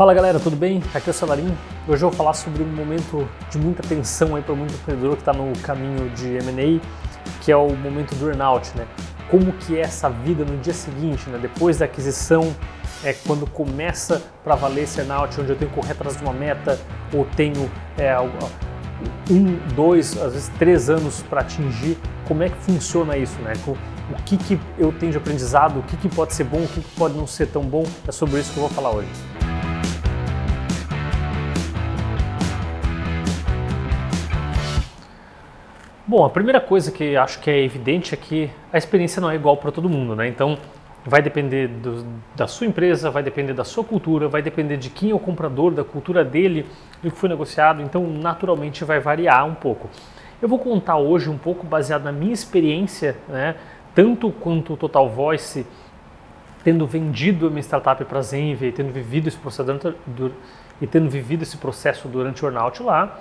Fala galera, tudo bem? Aqui é o Salarim. Hoje eu vou falar sobre um momento de muita tensão aí para muito empreendedor que está no caminho de M&A, que é o momento do earnout, né? Como que é essa vida no dia seguinte, né? Depois da aquisição, quando começa para valer esse earnout, onde eu tenho que correr atrás de uma meta ou tenho 1, 2, às vezes 3 anos para atingir. Como é que funciona isso, né? O que eu tenho de aprendizado, o que pode ser bom, o que pode não ser tão bom, é sobre isso que eu vou falar hoje. Bom, a primeira coisa que acho que é evidente é que a experiência não é igual para todo mundo, né? Então, vai depender da sua empresa, vai depender da sua cultura, vai depender de quem é o comprador, da cultura dele, do que foi negociado, então naturalmente vai variar um pouco. Eu vou contar hoje um pouco baseado na minha experiência, né? Tanto quanto o Total Voice, tendo vendido a minha startup para a Zenvia e tendo vivido esse processo durante o earnout lá,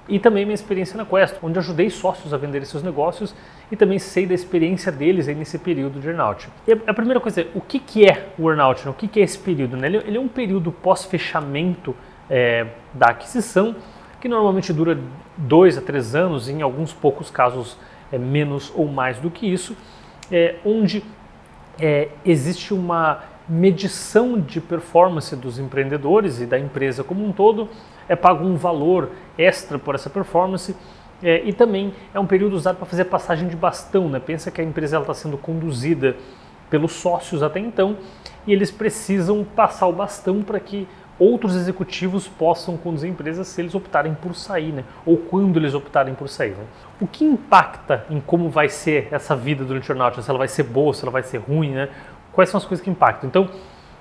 e também minha experiência na Questo, onde ajudei sócios a venderem seus negócios e também sei da experiência deles aí nesse período de earnout. E a primeira coisa é, o que é o earnout? Né? O que é esse período? Né? Ele é um período pós-fechamento da aquisição, que normalmente dura 2 a 3 anos, em alguns poucos casos menos ou mais do que isso, onde existe uma medição de performance dos empreendedores e da empresa como um todo, pago um valor extra por essa performance e também é um período usado para fazer passagem de bastão, né? Pensa que a empresa está sendo conduzida pelos sócios até então e eles precisam passar o bastão para que outros executivos possam conduzir a empresa se eles optarem por sair, né? Ou quando eles optarem por sair. Né? O que impacta em como vai ser essa vida durante o earnout? Se ela vai ser boa, se ela vai ser ruim, né? Quais são as coisas que impactam? Então,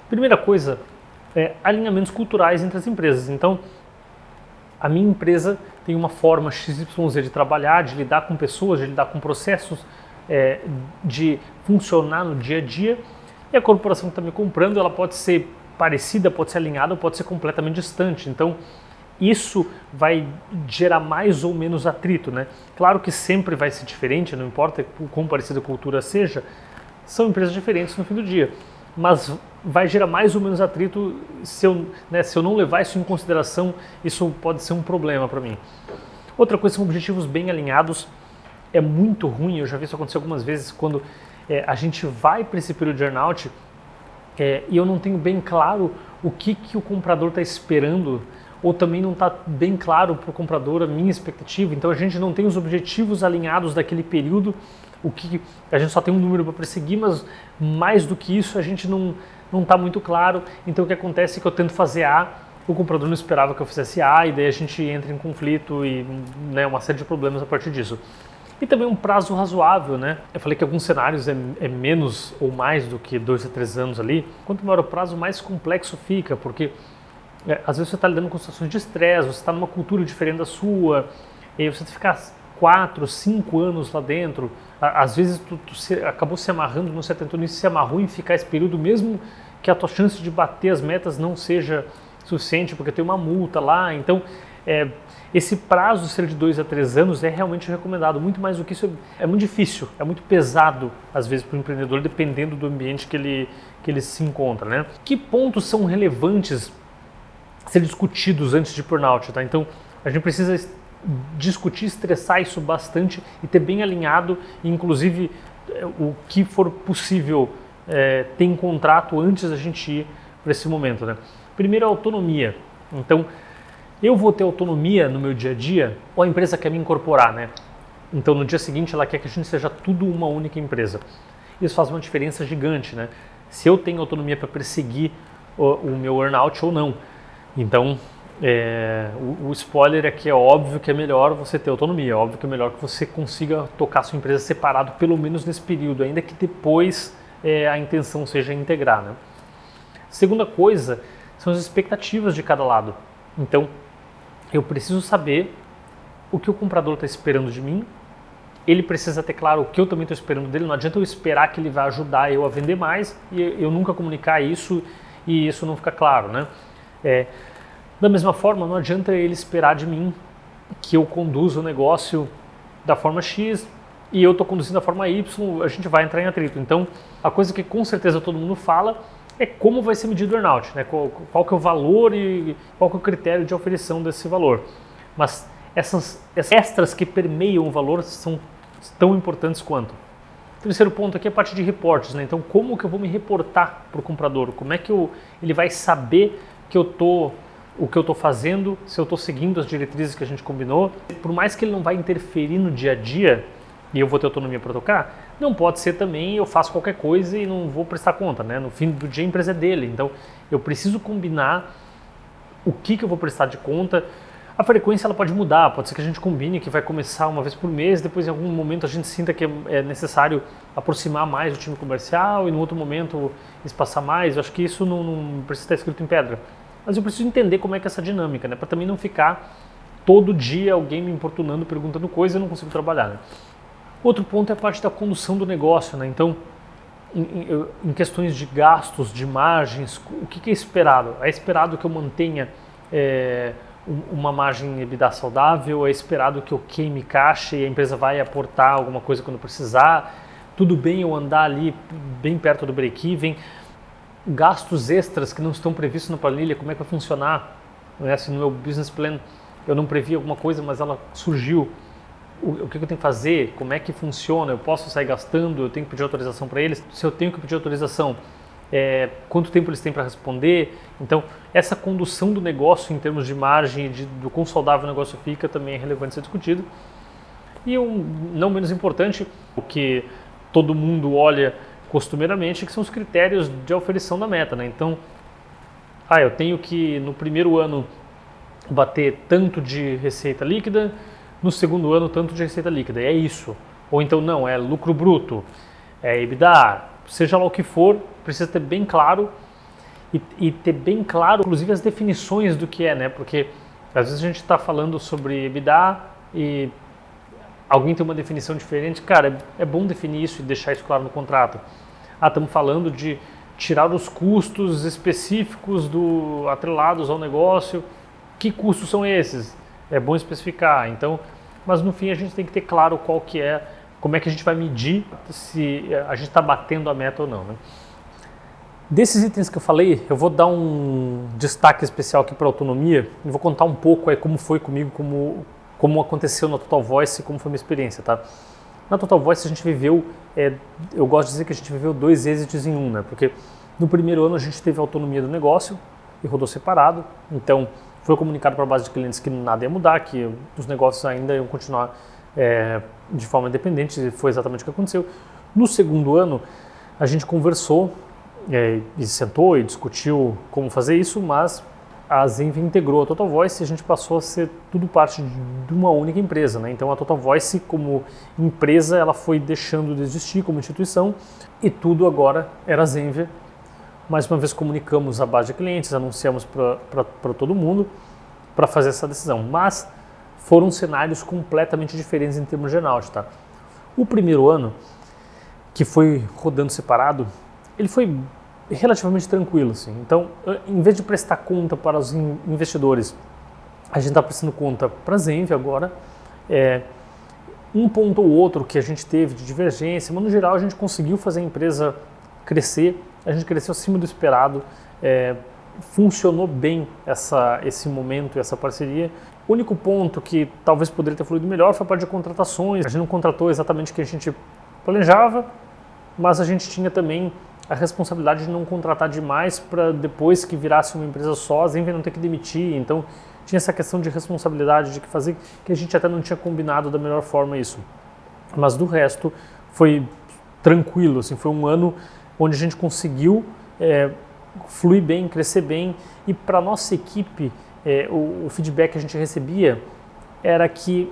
primeira coisa é alinhamentos culturais entre as empresas. Então, a minha empresa tem uma forma XYZ de trabalhar, de lidar com pessoas, de lidar com processos, de funcionar no dia a dia. E a corporação que está me comprando, ela pode ser parecida, pode ser alinhada ou pode ser completamente distante. Então, isso vai gerar mais ou menos atrito, né? Claro que sempre vai ser diferente, não importa o quão parecida a cultura seja, são empresas diferentes no fim do dia. Mas vai gerar mais ou menos atrito se eu não levar isso em consideração, isso pode ser um problema para mim. Outra coisa são objetivos bem alinhados, é muito ruim, eu já vi isso acontecer algumas vezes quando a gente vai para esse período de earnout e eu não tenho bem claro o que o comprador está esperando, ou também não está bem claro para o comprador a minha expectativa, então a gente não tem os objetivos alinhados daquele período, a gente só tem um número para perseguir, mas mais do que isso a gente não está muito claro, então o que acontece é que eu tento fazer A, o comprador não esperava que eu fizesse A, e daí a gente entra em conflito e uma série de problemas a partir disso. E também um prazo razoável, né? Eu falei que alguns cenários é menos ou mais do que 2 a 3 anos ali. Quanto maior o prazo, mais complexo fica, porque às vezes você está lidando com situações de estresse, você está numa cultura diferente da sua, e aí você ficar 4, 5 anos lá dentro, às vezes tu acabou se amarrando, não se atentou nisso, se amarrou em ficar esse período, mesmo que a tua chance de bater as metas não seja suficiente, porque tem uma multa lá, então esse prazo ser de 2 a 3 anos é realmente recomendado, muito mais do que isso é muito difícil, é muito pesado às vezes para o empreendedor, dependendo do ambiente que ele se encontra, né? Que pontos são relevantes ser discutidos antes de burnout, tá? Então a gente precisa discutir, estressar isso bastante e ter bem alinhado, inclusive o que for possível ter em contrato antes da gente ir para esse momento, né? Primeiro, a autonomia. Então, eu vou ter autonomia no meu dia a dia ou a empresa quer me incorporar, né? Então, no dia seguinte, ela quer que a gente seja tudo uma única empresa. Isso faz uma diferença gigante, né? Se eu tenho autonomia para perseguir o meu earnout ou não. Então, o spoiler é que é óbvio que é melhor você ter autonomia, é óbvio que é melhor que você consiga tocar sua empresa separado, pelo menos nesse período, ainda que depois a intenção seja integrar, né? Segunda coisa são as expectativas de cada lado. Então, eu preciso saber o que o comprador está esperando de mim, ele precisa ter claro o que eu também estou esperando dele, não adianta eu esperar que ele vai ajudar eu a vender mais e eu nunca comunicar isso e isso não fica claro, né? Da mesma forma, não adianta ele esperar de mim que eu conduza o negócio da forma X e eu estou conduzindo da forma Y, a gente vai entrar em atrito. Então, a coisa que com certeza todo mundo fala é como vai ser medido o earnout, né? Qual que é o valor e qual que é o critério de aferição desse valor. Mas essas extras que permeiam o valor são tão importantes quanto. O terceiro ponto aqui é a parte de reportes, né? Então, como que eu vou me reportar para o comprador? Como é que ele vai saber que o que eu estou fazendo, se eu estou seguindo as diretrizes que a gente combinou? Por mais que ele não vai interferir no dia a dia e eu vou ter autonomia para tocar, não pode ser também eu faço qualquer coisa e não vou prestar conta, né? No fim do dia a empresa é dele, então eu preciso combinar o que eu vou prestar de conta. A frequência ela pode mudar, pode ser que a gente combine que vai começar uma vez por mês, depois em algum momento a gente sinta que é necessário aproximar mais o time comercial e no outro momento espaçar mais. Eu acho que isso não precisa estar escrito em pedra. Mas eu preciso entender como é que é essa dinâmica, né? Para também não ficar todo dia alguém me importunando, perguntando coisa e eu não consigo trabalhar, né? Outro ponto é a parte da condução do negócio, né? Então, em questões de gastos, de margens, o que é esperado? É esperado que eu mantenha uma margem EBITDA saudável? É esperado que eu queime caixa e a empresa vai aportar alguma coisa quando precisar? Tudo bem eu andar ali bem perto do break-even? Gastos extras que não estão previstos na planilha, como é que vai funcionar? Se no meu business plan eu não previ alguma coisa, mas ela surgiu, o que eu tenho que fazer? Como é que funciona? Eu posso sair gastando? Eu tenho que pedir autorização para eles? Se eu tenho que pedir autorização, quanto tempo eles têm para responder? Então, essa condução do negócio em termos de margem e do quão saudável o negócio fica também é relevante ser discutido. E não menos importante, o que todo mundo olha costumeiramente, que são os critérios de aferição da meta, né? Então, eu tenho que no primeiro ano bater tanto de receita líquida, no segundo ano tanto de receita líquida, é isso. Ou então não, é lucro bruto, é EBITDA, seja lá o que for, precisa ter bem claro e ter bem claro, inclusive, as definições do que é, né? Porque às vezes a gente está falando sobre EBITDA e alguém tem uma definição diferente. Cara, é bom definir isso e deixar isso claro no contrato. Estamos falando de tirar os custos específicos atrelados ao negócio. Que custos são esses? É bom especificar. Então, mas no fim a gente tem que ter claro como é que a gente vai medir se a gente está batendo a meta ou não, né? Desses itens que eu falei, eu vou dar um destaque especial aqui para a autonomia e vou contar um pouco como foi comigo, como aconteceu na Total Voice e como foi a minha experiência, tá? Na Total Voice a gente viveu, eu gosto de dizer que a gente viveu 2 êxitos em um, né? Porque no primeiro ano a gente teve a autonomia do negócio e rodou separado, então foi comunicado para a base de clientes que nada ia mudar, que os negócios ainda iam continuar de forma independente, e foi exatamente o que aconteceu. No segundo ano a gente conversou e sentou e discutiu como fazer isso, mas a Zenvia integrou a Total Voice e a gente passou a ser tudo parte de uma única empresa, né? Então a Total Voice como empresa ela foi deixando de existir como instituição e tudo agora era Zenvia. Mais uma vez comunicamos a base de clientes, anunciamos para todo mundo para fazer essa decisão, mas foram cenários completamente diferentes em termos de earnout, tá? O primeiro ano, que foi rodando separado, ele foi relativamente tranquilo, assim. Então, em vez de prestar conta para os investidores, a gente está prestando conta para a Zenvia agora. Um ponto ou outro que a gente teve de divergência, mas no geral a gente conseguiu fazer a empresa crescer, a gente cresceu acima do esperado, funcionou bem esse momento, essa parceria. O único ponto que talvez poderia ter fluído melhor foi a parte de contratações. A gente não contratou exatamente o que a gente planejava, mas a gente tinha também a responsabilidade de não contratar demais para depois que virasse uma empresa só, a Zenvia não ter que demitir. Então tinha essa questão de responsabilidade de que fazer, que a gente até não tinha combinado da melhor forma isso. Mas do resto foi tranquilo, assim, foi um ano onde a gente conseguiu fluir bem, crescer bem, e para a nossa equipe o feedback que a gente recebia era que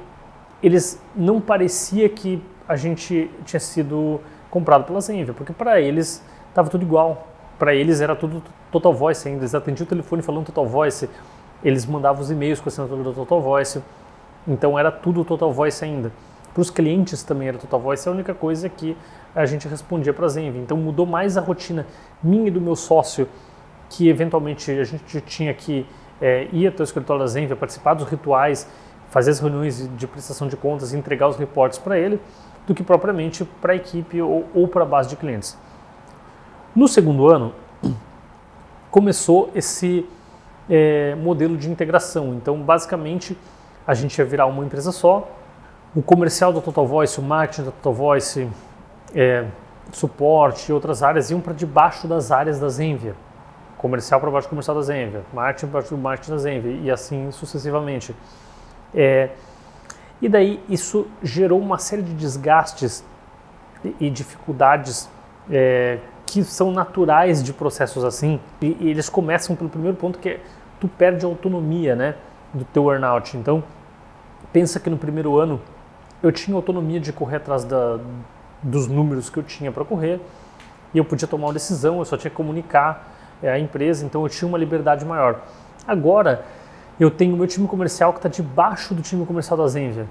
eles não parecia que a gente tinha sido comprado pela Zenvia, porque para eles estava tudo igual, para eles era tudo Total Voice ainda, eles atendiam o telefone falando Total Voice, eles mandavam os e-mails com a assinatura do Total Voice, então era tudo Total Voice ainda. Para os clientes também era Total Voice, a única coisa que a gente respondia para a Zenvia. Então mudou mais a rotina minha e do meu sócio, que eventualmente a gente tinha que ir até o escritório da Zenvia, participar dos rituais, fazer as reuniões de prestação de contas e entregar os reportes para ele, do que propriamente para a equipe ou para a base de clientes. No segundo ano, começou esse modelo de integração. Então, basicamente, a gente ia virar uma empresa só. O comercial da Total Voice, o marketing da Total Voice, suporte e outras áreas iam para debaixo das áreas da Zenvia. Comercial para baixo do comercial da Zenvia, marketing para baixo do marketing da Zenvia e assim sucessivamente. E daí isso gerou uma série de desgastes e dificuldades que são naturais de processos assim. E eles começam pelo primeiro ponto, que é tu perde a autonomia, né, do teu earnout. Então, pensa que no primeiro ano eu tinha autonomia de correr atrás dos números que eu tinha para correr e eu podia tomar uma decisão, eu só tinha que comunicar a empresa, então eu tinha uma liberdade maior. Agora, eu tenho o meu time comercial que está debaixo do time comercial da Zenvia.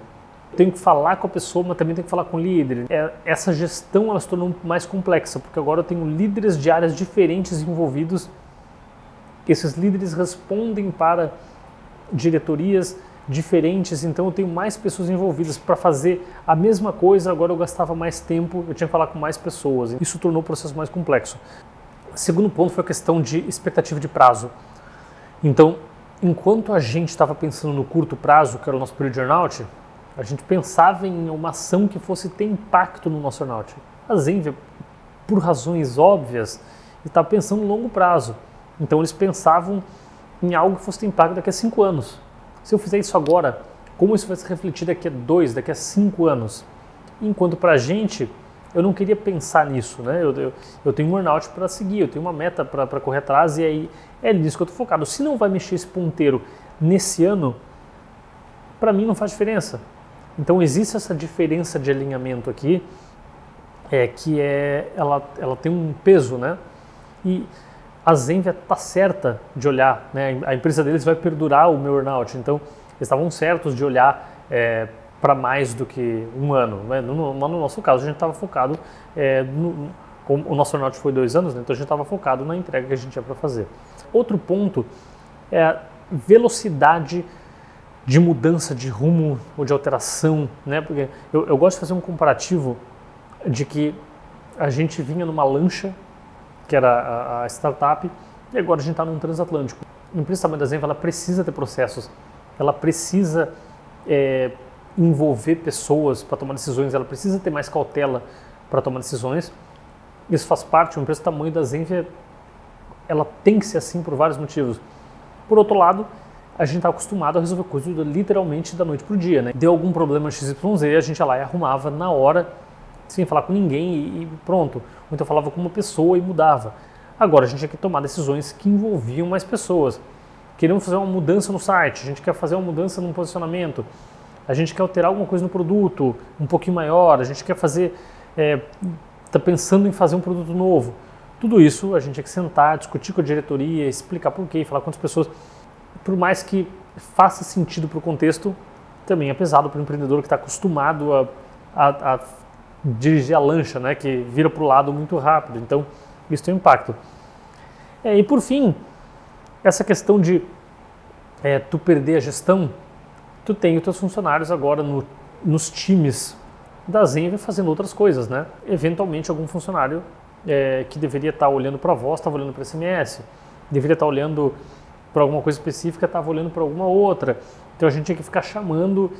Eu tenho que falar com a pessoa, mas também tenho que falar com o líder. Essa gestão ela se tornou mais complexa, porque agora eu tenho líderes de áreas diferentes envolvidos. Esses líderes respondem para diretorias diferentes, então eu tenho mais pessoas envolvidas para fazer a mesma coisa. Agora eu gastava mais tempo, eu tinha que falar com mais pessoas. Isso tornou o processo mais complexo. O segundo ponto foi a questão de expectativa de prazo. Então, enquanto a gente estava pensando no curto prazo, que era o nosso período de earnout, a gente pensava em uma ação que fosse ter impacto no nosso earnout. A Zenvia, por razões óbvias, estava pensando no longo prazo. Então eles pensavam em algo que fosse ter impacto daqui a 5 anos. Se eu fizer isso agora, como isso vai se refletir daqui a 2, daqui a 5 anos? Enquanto para a gente, eu não queria pensar nisso, né? Eu tenho um earnout para seguir, eu tenho uma meta para correr atrás e aí é nisso que eu estou focado. Se não vai mexer esse ponteiro nesse ano, para mim não faz diferença. Então existe essa diferença de alinhamento aqui, ela tem um peso, né? E a Zenvia está certa de olhar, né? A empresa deles vai perdurar o meu earnout, então eles estavam certos de olhar para mais do que um ano. Né? No nosso caso, a gente estava focado, o nosso earnout foi 2 anos, né? Então a gente estava focado na entrega que a gente ia para fazer. Outro ponto é a velocidade de mudança de rumo ou de alteração, né? Porque eu gosto de fazer um comparativo de que a gente vinha numa lancha, que era a startup, e agora a gente está num transatlântico. A empresa tamanho da Zenvia, ela precisa ter processos, ela precisa envolver pessoas para tomar decisões, ela precisa ter mais cautela para tomar decisões. Isso faz parte, uma empresa do tamanho da Zenvia, ela tem que ser assim por vários motivos. Por outro lado, a gente está acostumado a resolver coisas literalmente da noite para o dia, né? Deu algum problema XYZ, a gente ia lá e arrumava na hora, sem falar com ninguém e pronto. Ou então falava com uma pessoa e mudava. Agora a gente tinha que tomar decisões que envolviam mais pessoas. Queremos fazer uma mudança no site, a gente quer fazer uma mudança no posicionamento, a gente quer alterar alguma coisa no produto um pouquinho maior, a gente quer fazer, está pensando em fazer um produto novo. Tudo isso a gente tinha que sentar, discutir com a diretoria, explicar por quê, falar com as pessoas. Por mais que faça sentido para o contexto, também é pesado para o empreendedor que está acostumado a dirigir a lancha, né, que vira para o lado muito rápido. Então, isso tem um impacto. E por fim, essa questão de tu perder a gestão, tu tem os teus funcionários agora nos times da Zenvia fazendo outras coisas, né? Eventualmente, algum funcionário que deveria estar olhando para a voz, estava olhando para SMS, deveria estar olhando para alguma coisa específica, estava olhando para alguma outra. Então a gente tinha que ficar chamando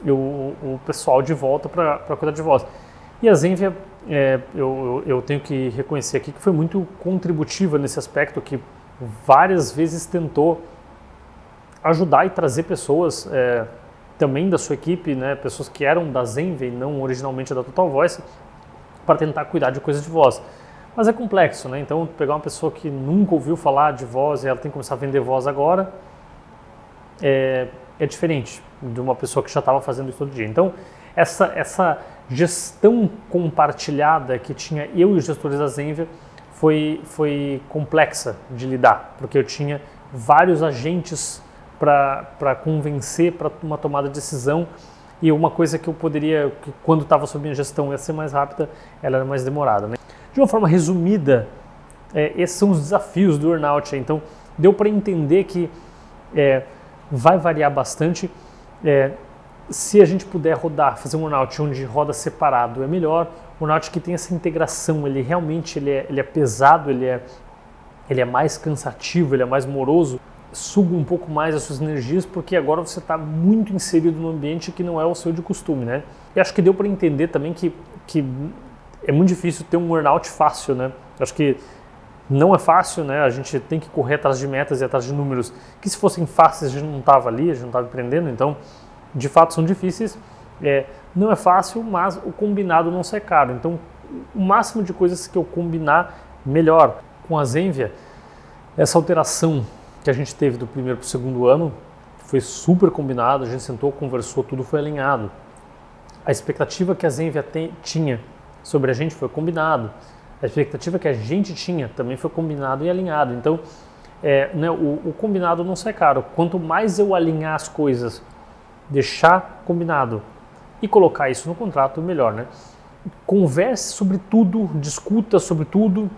o pessoal de volta para cuidar de voz. E a Zenvia, eu tenho que reconhecer aqui que foi muito contributiva nesse aspecto, que várias vezes tentou ajudar e trazer pessoas também da sua equipe, né, pessoas que eram da Zenvia e não originalmente da Total Voice, para tentar cuidar de coisas de voz. Mas é complexo, né? Então pegar uma pessoa que nunca ouviu falar de voz e ela tem que começar a vender voz agora é diferente de uma pessoa que já estava fazendo isso todo dia. Então essa gestão compartilhada que tinha eu e os gestores da Zenvia foi complexa de lidar, porque eu tinha vários agentes para convencer para uma tomada de decisão, e uma coisa que eu poderia, que quando estava sob minha gestão ia ser mais rápida, ela era mais demorada, né? De uma forma resumida, esses são os desafios do earnout. Então, deu para entender que vai variar bastante. Se a gente puder fazer um earnout onde roda separado, é melhor. Um earnout que tem essa integração, ele realmente ele é pesado, ele ele é mais cansativo, ele é mais moroso, suga um pouco mais as suas energias, porque agora você está muito inserido num ambiente que não é o seu de costume, né? E acho que deu para entender também que é muito difícil ter um burnout fácil, né? Acho que não é fácil, né? A gente tem que correr atrás de metas e atrás de números que, se fossem fáceis, a gente não estava ali, a gente não estava empreendendo, então, de fato, são difíceis. Não é fácil, mas o combinado não sai caro. Então, o máximo de coisas que eu combinar, melhor. Com a Zenvia, essa alteração que a gente teve do primeiro para o segundo ano foi super combinado, a gente sentou, conversou, tudo foi alinhado. A expectativa que a Zenvia tinha sobre a gente foi combinado. A expectativa que a gente tinha também foi combinado e alinhado. Então, o combinado não sai caro. Quanto mais eu alinhar as coisas, deixar combinado e colocar isso no contrato, melhor, né? Converse sobre tudo, discuta sobre tudo,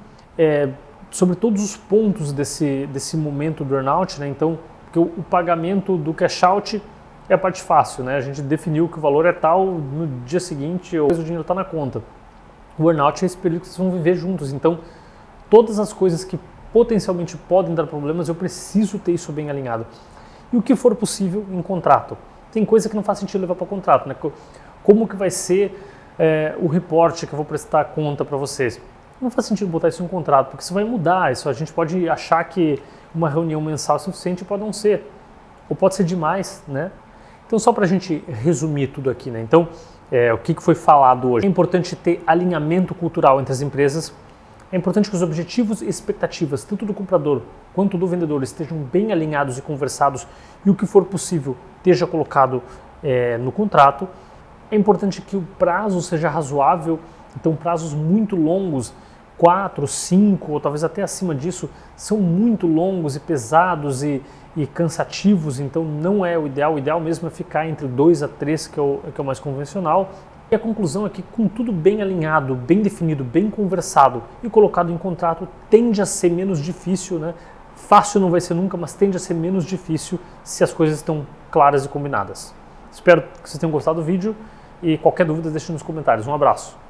sobre todos os pontos desse momento do earnout, né? Então, porque o pagamento do cash out é a parte fácil, né? A gente definiu que o valor é tal, no dia seguinte o dinheiro está na conta. O earnout é esse período que vocês vão viver juntos, então todas as coisas que potencialmente podem dar problemas, eu preciso ter isso bem alinhado. E o que for possível em contrato. Tem coisa que não faz sentido levar para contrato, né? Como que vai ser o reporte que eu vou prestar conta para vocês? Não faz sentido botar isso em contrato, porque isso vai mudar, isso a gente pode achar que uma reunião mensal é suficiente, pode não ser, ou pode ser demais, né? Então, só para a gente resumir tudo aqui, né? Então, o que foi falado hoje? É importante ter alinhamento cultural entre as empresas, é importante que os objetivos e expectativas, tanto do comprador quanto do vendedor, estejam bem alinhados e conversados, e o que for possível esteja colocado no contrato. É importante que o prazo seja razoável, então prazos muito longos, 4, 5 ou talvez até acima disso, são muito longos e pesados e cansativos, então não é o ideal. O ideal mesmo é ficar entre 2 a 3, que é o mais convencional. E a conclusão é que, com tudo bem alinhado, bem definido, bem conversado e colocado em contrato, tende a ser menos difícil, né? Fácil não vai ser nunca, mas tende a ser menos difícil se as coisas estão claras e combinadas. Espero que vocês tenham gostado do vídeo e qualquer dúvida deixe nos comentários. Um abraço!